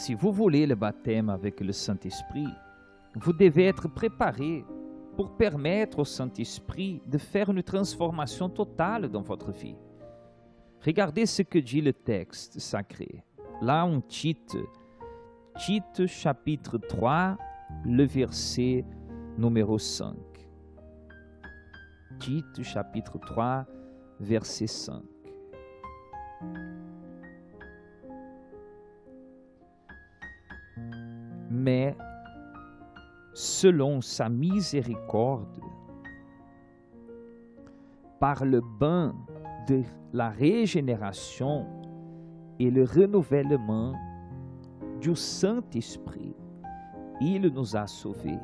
Si vous voulez le baptême avec le Saint-Esprit, vous devez être préparé pour permettre au Saint-Esprit de faire une transformation totale dans votre vie. Regardez ce que dit le texte sacré. Là, on Tite chapitre 3, le verset numéro 5. Tite chapitre 3, verset 5. Mais selon sa miséricorde, par le bain de la régénération et le renouvellement du Saint-Esprit, il nous a sauvés,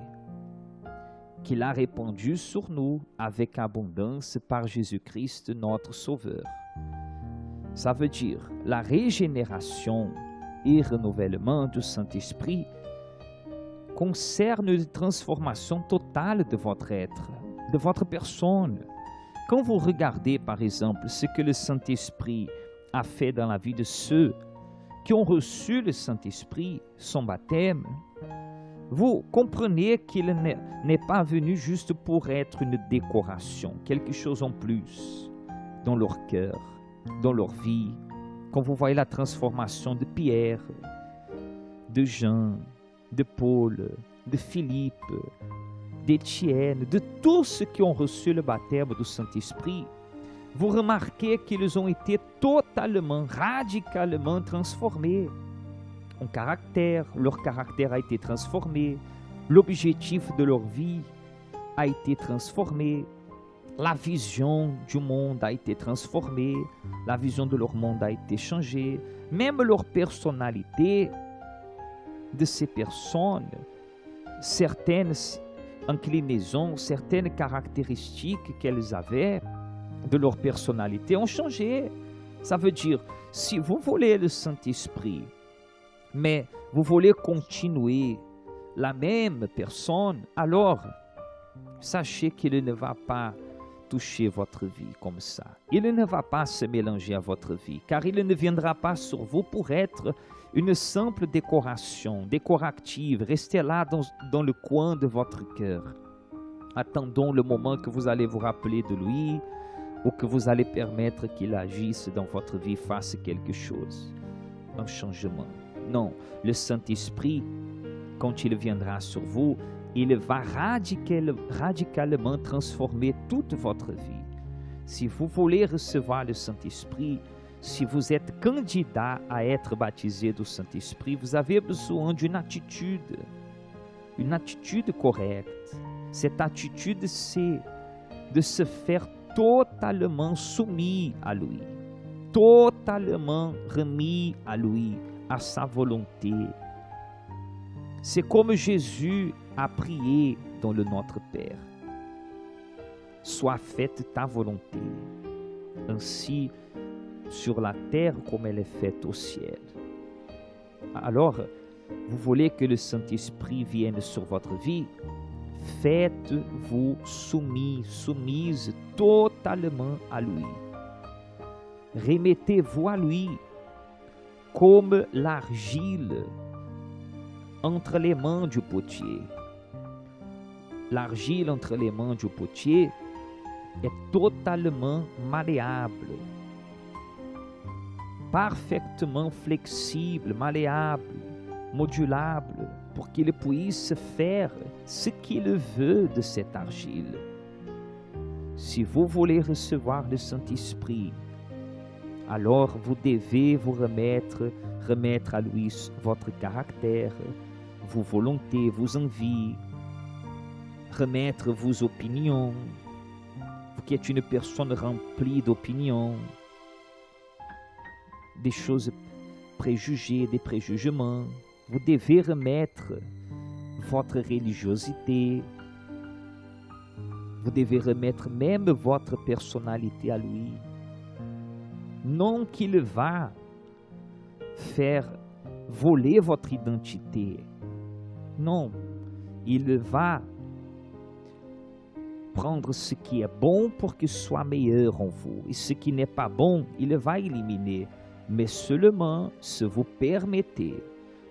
qu'il a répandu sur nous avec abondance par Jésus-Christ notre Sauveur. Ça veut dire la régénération et renouvellement du Saint-Esprit concerne une transformation totale de votre être, de votre personne. Quand vous regardez par exemple ce que le Saint-Esprit a fait dans la vie de ceux qui ont reçu le Saint-Esprit, son baptême, vous comprenez qu'il n'est pas venu juste pour être une décoration, quelque chose en plus dans leur cœur, dans leur vie. Quand vous voyez la transformation de Pierre, de Jean, de Paul, de Philippe, d'Étienne, de tous ceux qui ont reçu le baptême du Saint-Esprit, vous remarquez qu'ils ont été totalement, radicalement transformés en caractère. Leur caractère a été transformé, l'objectif de leur vie a été transformé, la vision du monde a été transformée, la vision de leur monde a été changée, même leur personnalité de ces personnes, certaines inclinaisons, certaines caractéristiques qu'elles avaient de leur personnalité ont changé. Ça veut dire, si vous voulez le Saint-Esprit, mais vous voulez continuer la même personne, alors sachez qu'il ne va pas toucher votre vie comme ça. Il ne va pas se mélanger à votre vie, car il ne viendra pas sur vous pour être une simple décoration, décorative. Restez là dans le coin de votre cœur. Attendons le moment que vous allez vous rappeler de lui ou que vous allez permettre qu'il agisse dans votre vie, fasse quelque chose, un changement. Non, le Saint-Esprit, quand il viendra sur vous, il va radicalement transformer toute votre vie. Si vous voulez recevoir le Saint-Esprit, si vous êtes candidat à être baptisé du Saint-Esprit, vous avez besoin d'une attitude correcte. Cette attitude, c'est de se faire totalement soumis à lui, totalement remis à lui, à sa volonté. C'est comme Jésus a prié dans le Notre Père. Sois faite ta volonté, ainsi sur la terre comme elle est faite au ciel. Alors, vous voulez que le Saint-Esprit vienne sur votre vie? Faites-vous soumise totalement à lui. Remettez-vous à lui comme l'argile entre les mains du potier. L'argile entre les mains du potier est totalement malléable, parfaitement flexible, malléable, modulable, pour qu'il puisse faire ce qu'il veut de cette argile. Si vous voulez recevoir le Saint-Esprit, alors vous devez vous remettre à lui votre caractère, vos volontés, vos envies, remettre vos opinions. Vous qui êtes une personne remplie d'opinions, des choses préjugées, des préjugements, vous devez remettre votre religiosité, vous devez remettre même votre personnalité à lui. Non qu'il va faire voler votre identité. Non, il va prendre ce qui est bon pour qu'il soit meilleur en vous. Et ce qui n'est pas bon, il va éliminer. Mais seulement si vous permettez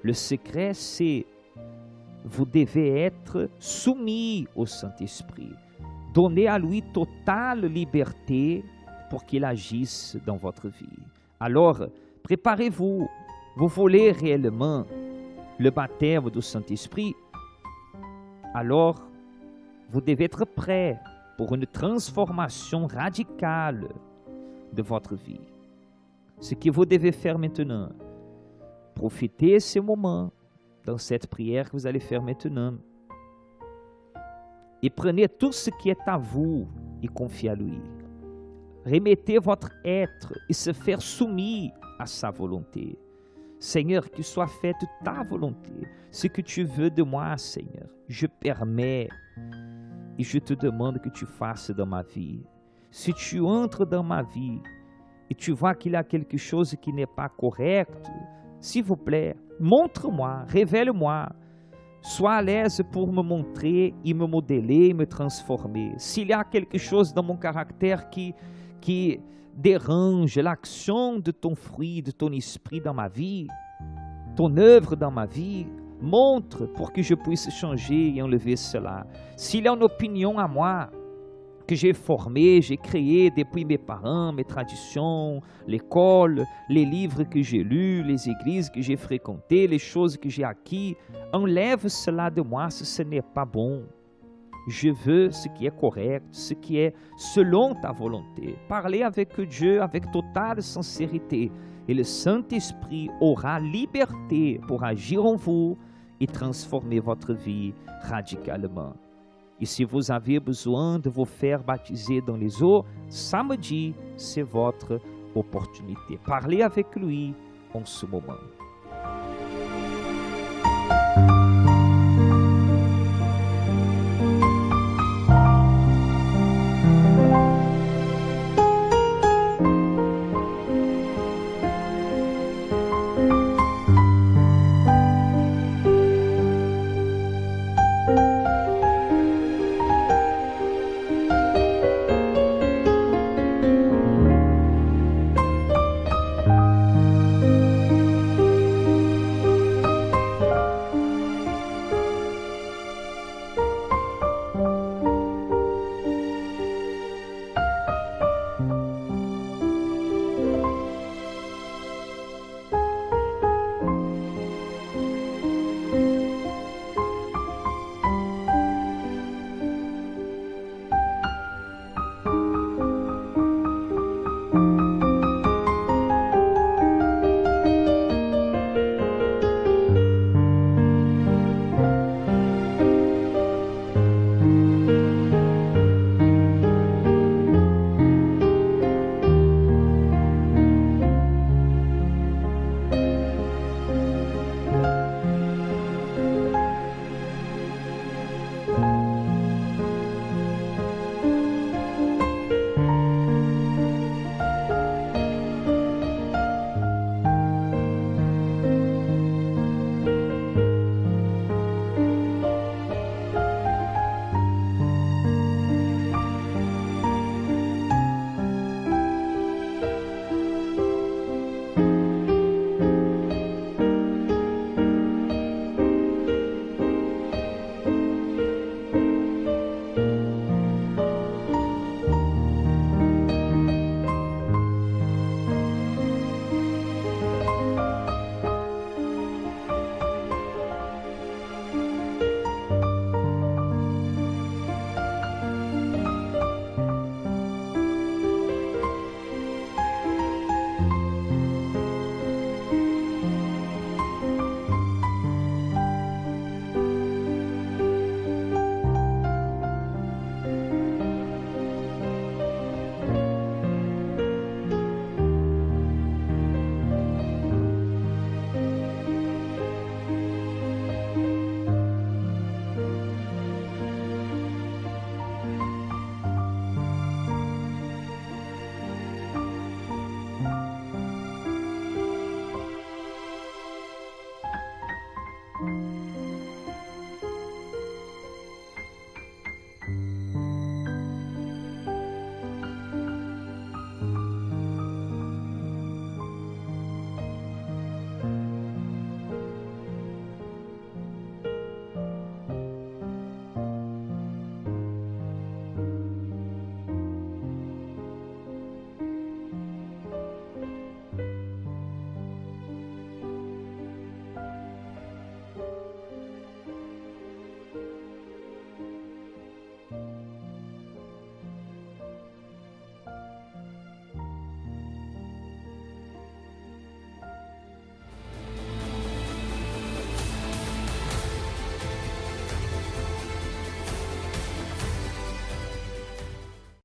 Le secret, c'est vous devez être soumis au Saint-Esprit. Donnez à lui totale liberté pour qu'il agisse dans votre vie. Alors, préparez-vous. Vous voulez réellement le baptême du Saint-Esprit? Alors, vous devez être prêt pour une transformation radicale de votre vie. Ce que vous devez faire maintenant, profitez de ce moment dans cette prière que vous allez faire maintenant et prenez tout ce qui est à vous et confiez à lui. Remettez votre être et se faire soumis à sa volonté. Seigneur, que soit faite ta volonté, ce que tu veux de moi, Seigneur. Je permets et je te demande que tu fasses dans ma vie. Si tu entres dans ma vie et tu vois qu'il y a quelque chose qui n'est pas correct, s'il vous plaît, montre-moi, révèle-moi. Sois à l'aise pour me montrer et me modeler, me transformer. S'il y a quelque chose dans mon caractère qui dérange l'action de ton fruit, de ton esprit dans ma vie, ton œuvre dans ma vie, montre pour que je puisse changer et enlever cela. S'il y a une opinion à moi que j'ai formée, j'ai créée depuis mes parents, mes traditions, l'école, les livres que j'ai lus, les églises que j'ai fréquentées, les choses que j'ai acquises, enlève cela de moi si ce n'est pas bon. Je veux ce qui est correct, ce qui est selon ta volonté. Parlez avec Dieu avec totale sincérité et le Saint-Esprit aura liberté pour agir en vous et transformer votre vie radicalement. Et si vous avez besoin de vous faire baptiser dans les eaux, samedi, c'est votre opportunité. Parlez avec lui en ce moment.